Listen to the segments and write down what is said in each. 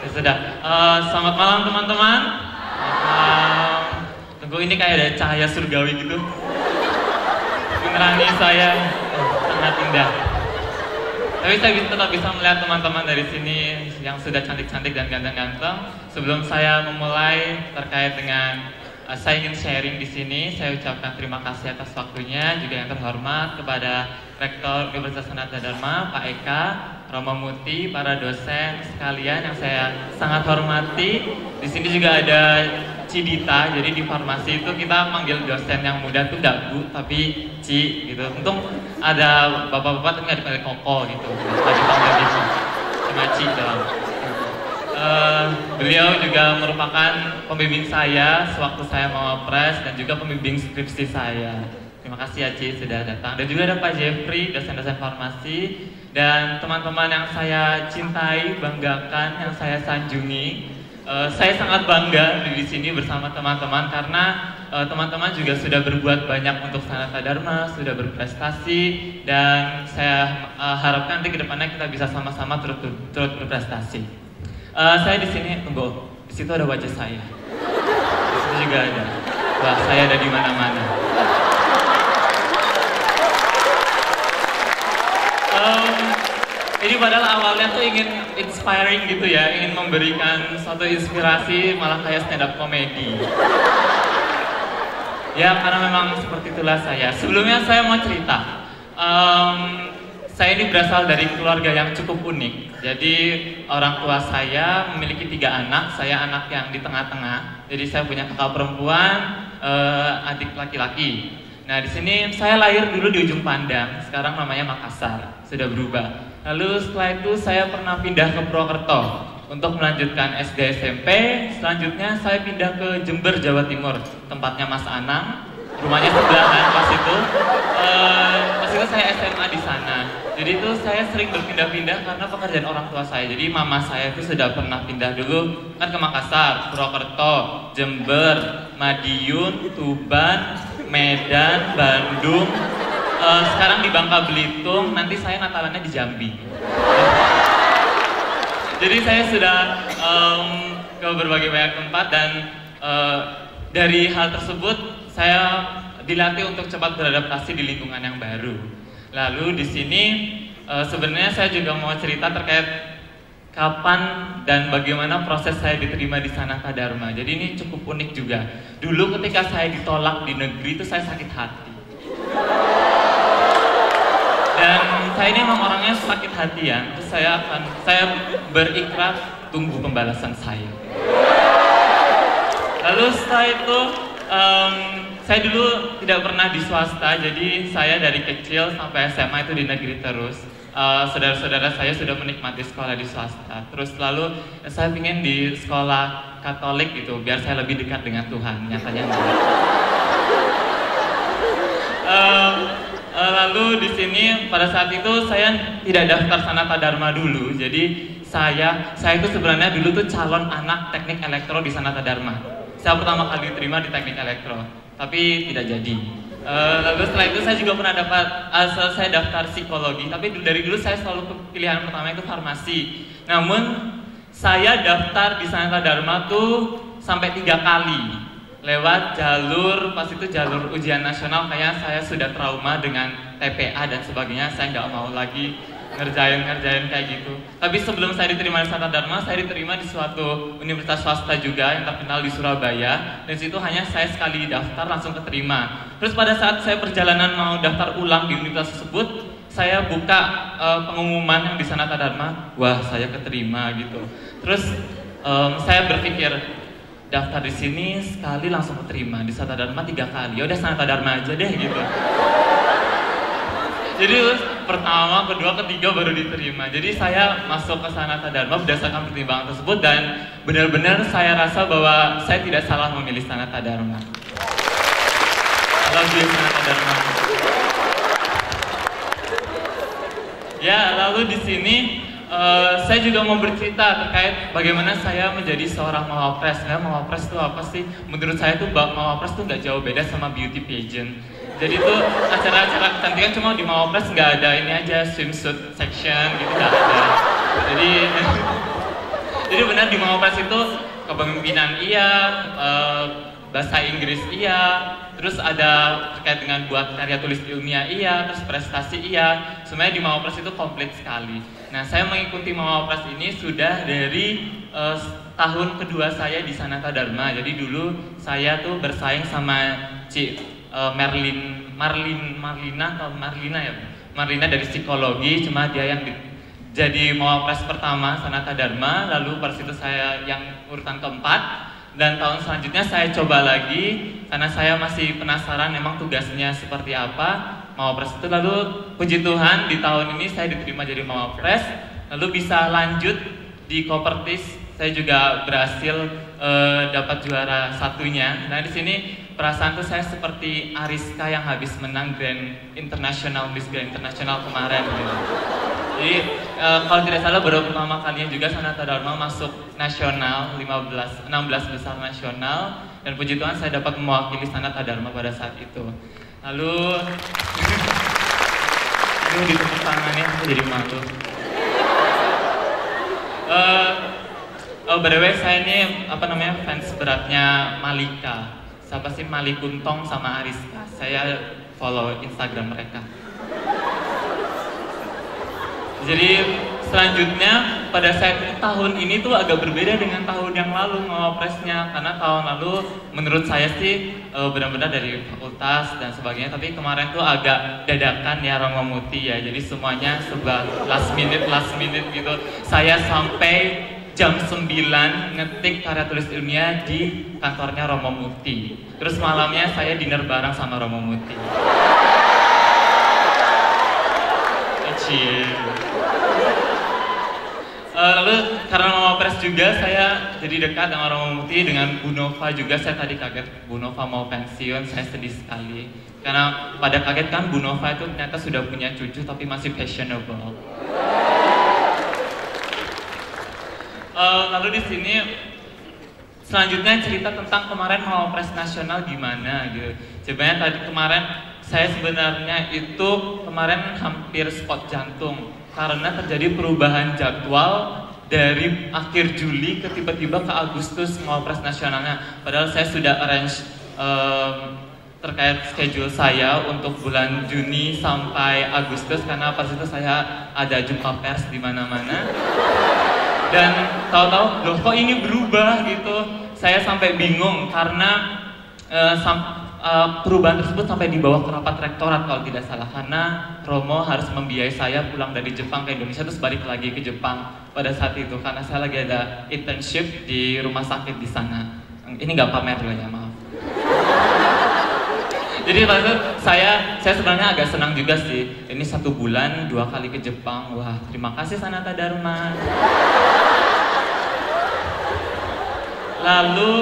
Ya sudah. Selamat malam teman-teman. Tunggu, ini kayak ada cahaya surgawi gitu. Menerangi saya sangat indah. Tapi saya tetap bisa melihat teman-teman dari sini yang sudah cantik-cantik dan ganteng-ganteng. Sebelum saya memulai terkait dengan saya ingin sharing di sini, saya ucapkan terima kasih atas waktunya, juga yang terhormat kepada Rektor Universitas Sanata Dharma, Pak Eka, Romo Muti, para dosen sekalian yang saya sangat hormati. Di sini juga ada Cidita, jadi di farmasi itu kita manggil dosen yang muda tuh nggak Bu, tapi Ci gitu. Untung ada bapak-bapak tapi nggak dipanggil Koko gitu, nggak dipanggil gitu, cuma Ci doang. Beliau juga merupakan pembimbing saya sewaktu saya mau pres dan juga pembimbing skripsi saya. Terima kasih ya Ci sudah datang. Dan juga ada Pak Jeffrey, dosen-dosen farmasi, dan teman-teman yang saya cintai, banggakan, yang saya sanjungi. Saya sangat bangga di sini bersama teman-teman karena teman-teman juga sudah berbuat banyak untuk Sanata Dharma, sudah berprestasi, dan saya harapkan nanti ke depannya kita bisa sama-sama turut berprestasi. Saya di sini, tunggu, di situ ada wajah saya. Di situ juga ada. Wah, saya ada di mana-mana. Ini padahal awalnya tuh ingin inspiring gitu ya, ingin memberikan suatu inspirasi, malah kayak stand up komedi. Ya, karena memang seperti itulah saya. Sebelumnya saya mau cerita. Saya ini berasal dari keluarga yang cukup unik. Jadi orang tua saya memiliki 3 anak, saya anak yang di tengah-tengah. Jadi saya punya kakak perempuan, adik laki-laki. Nah di sini saya lahir dulu di Ujung Pandang, sekarang namanya Makassar, sudah berubah. Lalu setelah itu saya pernah pindah ke Purwokerto untuk melanjutkan SD SMP. Selanjutnya saya pindah ke Jember, Jawa Timur, tempatnya Mas Anang. Rumahnya sebelahan pas itu saya SMA di sana. Jadi itu saya sering berpindah-pindah karena pekerjaan orang tua saya. Jadi mama saya itu sudah pernah pindah dulu kan ke Makassar, Purwokerto, Jember, Madiun, Tuban, Medan, Bandung. Sekarang di Bangka Belitung, nanti saya Natalannya di Jambi. Jadi saya sudah ke berbagai banyak tempat dan dari hal tersebut saya dilatih untuk cepat beradaptasi di lingkungan yang baru. Lalu di sini sebenarnya saya juga mau cerita terkait kapan dan bagaimana proses saya diterima di Sanata Dharma. Jadi ini cukup unik juga. Dulu ketika saya ditolak di negeri itu saya sakit hati. Dan saya ini memang orangnya sakit hatian. Terus saya berikrar tunggu pembalasan saya. Lalu setelah itu saya dulu tidak pernah di swasta, jadi saya dari kecil sampai SMA itu di negeri terus. Saudara-saudara saya sudah menikmati sekolah di swasta. Terus lalu saya ingin di sekolah Katolik gitu, biar saya lebih dekat dengan Tuhan. Nyatanya enggak. Lalu di sini pada saat itu saya tidak daftar Sanata Dharma dulu. Jadi saya itu sebenarnya dulu tuh calon anak teknik elektro di Sanata Dharma. Saya pertama kali diterima di teknik elektro, tapi tidak jadi. Lalu setelah itu saya juga pernah saya daftar psikologi, tapi dari dulu saya selalu pilihan pertama itu farmasi. Namun saya daftar di Sanata Dharma tuh sampai 3 kali lewat jalur, pas itu jalur ujian nasional. Kayak saya sudah trauma dengan TPA dan sebagainya, saya nggak mau lagi ngerjain kayak gitu. Tapi sebelum saya diterima di Sanata Dharma, saya diterima di suatu universitas swasta juga yang terkenal di Surabaya. Dan situ hanya saya sekali daftar langsung keterima. Terus pada saat saya perjalanan mau daftar ulang di universitas tersebut, saya buka pengumuman yang di Sanata Dharma, wah saya keterima gitu. Terus saya berpikir daftar di sini sekali langsung keterima, di Sanata Dharma 3 kali. Ya udah Sanata Dharma aja deh gitu. Jadi pertama, kedua, ketiga baru diterima. Jadi saya masuk ke Sanata Dharma berdasarkan pertimbangan tersebut dan benar-benar saya rasa bahwa saya tidak salah memilih Sanata Dharma. Kalau pilih Sanata Dharma. Ya, lalu di sini saya juga mau bercerita terkait bagaimana saya menjadi seorang mawapres. Ya, mawapres itu apa sih? Menurut saya tuh mawapres tuh nggak jauh beda sama beauty pageant. Jadi tuh acara-acara kecantikan cuma di Mawapres nggak ada ini aja swimsuit section gitu, nggak ada. Jadi Jadi benar di Mawapres itu kepemimpinan iya, bahasa Inggris iya, terus ada terkait dengan buat karya tulis ilmiah iya, terus prestasi iya. Semuanya di Mawapres itu komplit sekali. Nah, saya mengikuti Mawapres ini sudah dari tahun kedua saya di Sanata Dharma. Jadi dulu saya tuh bersaing sama Marlina dari psikologi, cuma dia yang jadi Mawapres pertama Sanata Dharma, lalu pada situ saya yang urutan keempat. Dan tahun selanjutnya saya coba lagi karena saya masih penasaran memang tugasnya seperti apa Mawapres itu. Lalu puji Tuhan di tahun ini saya diterima jadi Mawapres, lalu bisa lanjut di Kopertis. Saya juga berhasil dapat juara satunya. Nah di sini perasaan tuh saya seperti Ariska yang habis menang Grand International, Miss Grand International kemarin gitu. Jadi kalau tidak salah baru pertama kalinya juga Sanata Dharma masuk nasional 16 besar nasional, dan puji Tuhan saya dapat mewakili Sanata Dharma pada saat itu. Lalu ini ditepuk tangannya aku jadi malu. By the way, saya ini fans beratnya Malika. Siapa sih Mali Kuntong sama Ariska? Saya follow Instagram mereka. Jadi selanjutnya pada saat tahun ini tuh agak berbeda dengan tahun yang lalu Mawapresnya, karena tahun lalu menurut saya sih benar-benar dari fakultas dan sebagainya, tapi kemarin tuh agak dadakan ya Romo Muti ya, jadi semuanya serba last minute gitu. Saya sampai jam 9 ngetik karya tulis ilmiah di kantornya Romo Muti, terus malamnya saya dinner bareng sama Romo Muti. Lalu karena Mawapres juga saya jadi dekat dengan Romo Muti, dengan Bu Nova juga. Saya tadi kaget Bu Nova mau pensiun, saya sedih sekali. Karena pada kaget kan Bu Nova itu ternyata sudah punya cucu tapi masih fashionable. Lalu di sini selanjutnya cerita tentang kemarin Mawapres nasional gimana gitu. Sebenarnya tadi kemarin saya sebenarnya itu kemarin hampir spot jantung karena terjadi perubahan jadwal dari akhir Juli ke tiba-tiba ke Agustus Mawapres nasionalnya. Padahal saya sudah arrange terkait schedule saya untuk bulan Juni sampai Agustus, karena pas itu saya ada jumpa pers di mana-mana. Dan tahu-tahu loh kok ini berubah gitu. Saya sampai bingung karena perubahan tersebut sampai dibawa ke rapat rektorat kalau tidak salah, karena Romo harus membiayai saya pulang dari Jepang ke Indonesia terus balik lagi ke Jepang pada saat itu karena saya lagi ada internship di rumah sakit di sana. Ini nggak pamer loh ya, maaf. Jadi maksud saya sebenarnya agak senang juga sih. Ini 1 bulan 2 kali ke Jepang. Wah, terima kasih Sanata Dharma. Lalu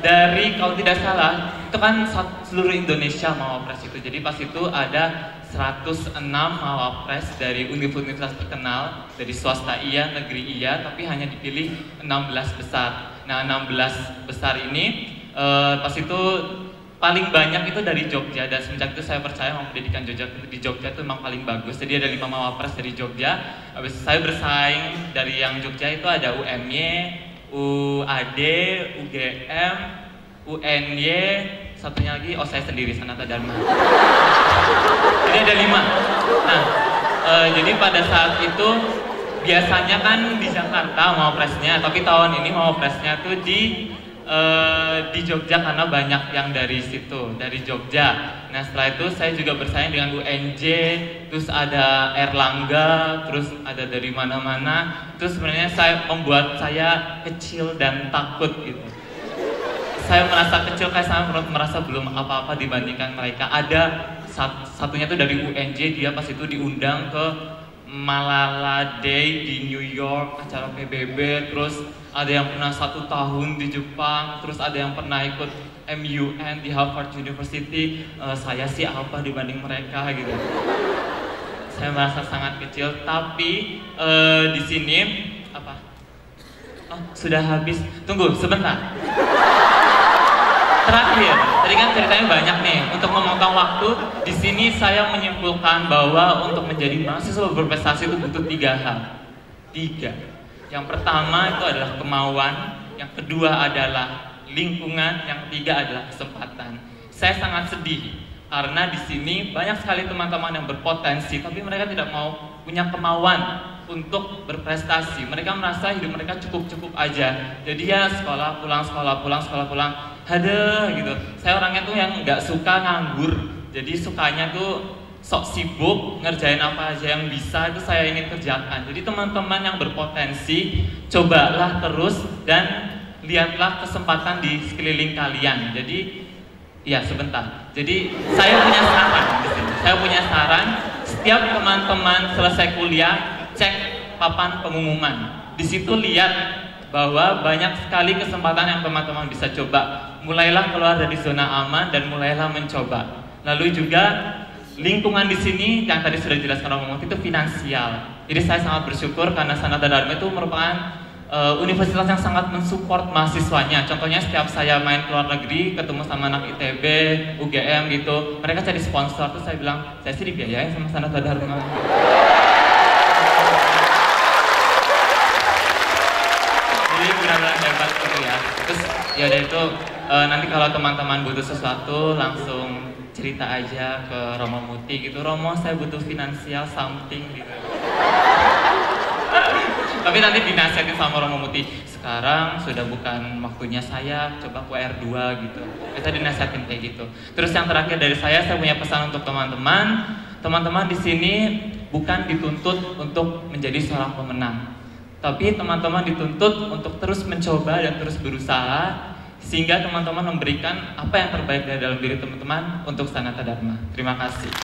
dari kalau tidak salah itu kan seluruh Indonesia Mawapres itu. Jadi pas itu ada 106 Mawapres dari universitas terkenal, dari swasta iya, negeri iya, tapi hanya dipilih 16 besar. Nah 16 besar ini pas itu paling banyak itu dari Jogja, dan semenjak itu saya percaya memang pendidikan Jogja di Jogja itu memang paling bagus. Jadi ada 5 Mawapres dari Jogja. Habis saya bersaing dari yang Jogja itu ada UMY, UAD, UGM, UNY, satunya lagi saya sendiri Sanata Dharma. Jadi ada 5. Nah, jadi pada saat itu biasanya kan di Jakarta Mawapresnya, tapi tahun ini Mawapresnya tuh di Jogja karena banyak yang dari situ, dari Jogja. Nah setelah itu saya juga bersaing dengan UNJ, terus ada Erlangga, terus ada dari mana-mana. Terus sebenarnya membuat saya kecil dan takut gitu. Saya merasa kecil, kayak saya merasa belum apa-apa dibandingkan mereka. Ada satunya tuh dari UNJ, dia pas itu diundang ke Malala Day di New York, acara PBB. Terus ada yang pernah 1 tahun di Jepang, terus ada yang pernah ikut MUN di Harvard University. Saya sih apa dibanding mereka gitu. Saya merasa sangat kecil, tapi di sini apa? Oh, sudah habis. Tunggu sebentar. Terakhir, tadi kan ceritanya banyak nih. Untuk memotong waktu, di sini saya menyimpulkan bahwa untuk menjadi mahasiswa berprestasi itu butuh 3 hal. 3. Yang pertama itu adalah kemauan, yang kedua adalah lingkungan, yang ketiga adalah kesempatan. Saya sangat sedih karena di sini banyak sekali teman-teman yang berpotensi, tapi mereka tidak mau punya kemauan untuk berprestasi. Mereka merasa hidup mereka cukup-cukup aja. Jadi ya sekolah pulang, sekolah pulang, sekolah pulang. Haduh gitu. Saya orangnya tuh yang nggak suka nganggur. Jadi sukanya tuh sok sibuk ngerjain apa aja yang bisa itu saya ingin kerjakan. Jadi teman-teman yang berpotensi, cobalah terus dan lihatlah kesempatan di sekeliling kalian. Jadi ya sebentar. Jadi saya punya saran di sini. Saya punya saran, setiap teman-teman selesai kuliah cek papan pengumuman. Di situ lihat bahwa banyak sekali kesempatan yang teman-teman bisa coba. Mulailah keluar dari zona aman dan mulailah mencoba. Lalu juga lingkungan di sini yang tadi sudah dijelaskan Romo Muti itu finansial. Jadi saya sangat bersyukur karena Sanata Dharma itu merupakan universitas yang sangat mensupport mahasiswanya. Contohnya setiap saya main ke luar negeri, ketemu sama anak ITB, UGM gitu, mereka cari sponsor, terus saya bilang, saya sih dibiayain sama Sanata Dharma. Jadi benar-benar hebat gitu ya. Terus ya udah itu nanti kalau teman-teman butuh sesuatu langsung cerita aja ke Romo Muti gitu. Romo, saya butuh finansial something gitu. Tapi nanti dinasihatin sama Romo Muti, sekarang sudah bukan waktunya saya, coba QR2 gitu. Kita dinasihatin kayak gitu. Terus yang terakhir dari saya punya pesan untuk teman-teman. Teman-teman di sini bukan dituntut untuk menjadi seorang pemenang, tapi teman-teman dituntut untuk terus mencoba dan terus berusaha, sehingga teman-teman memberikan apa yang terbaik dari dalam diri teman-teman untuk Sanata Dharma. Terima kasih.